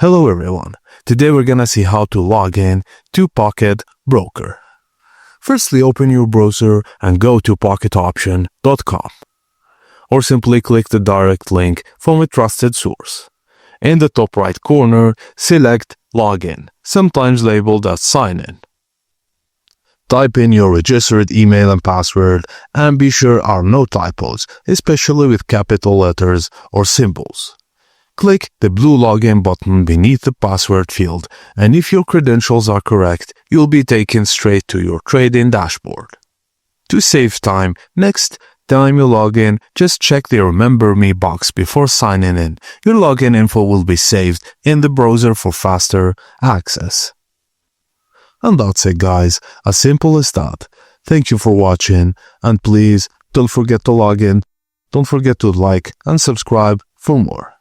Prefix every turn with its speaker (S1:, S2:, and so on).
S1: Hello everyone, today we're gonna see how to log in to Pocket Broker. Firstly, open your browser and go to pocketoption.com, or simply click the direct link from a trusted source. In the top right corner, select Login, sometimes labeled as Sign In. Type in your registered email and password, and be sure there are no typos, especially with capital letters or symbols. Click the blue login button beneath the password field, and if your credentials are correct, you'll be taken straight to your trading dashboard. To save time, next time you log in, just check the Remember Me box before signing in. Your login info will be saved in the browser for faster access. And that's it, guys, as simple as that. Thank you for watching, and please don't forget to log in, don't forget to like and subscribe for more.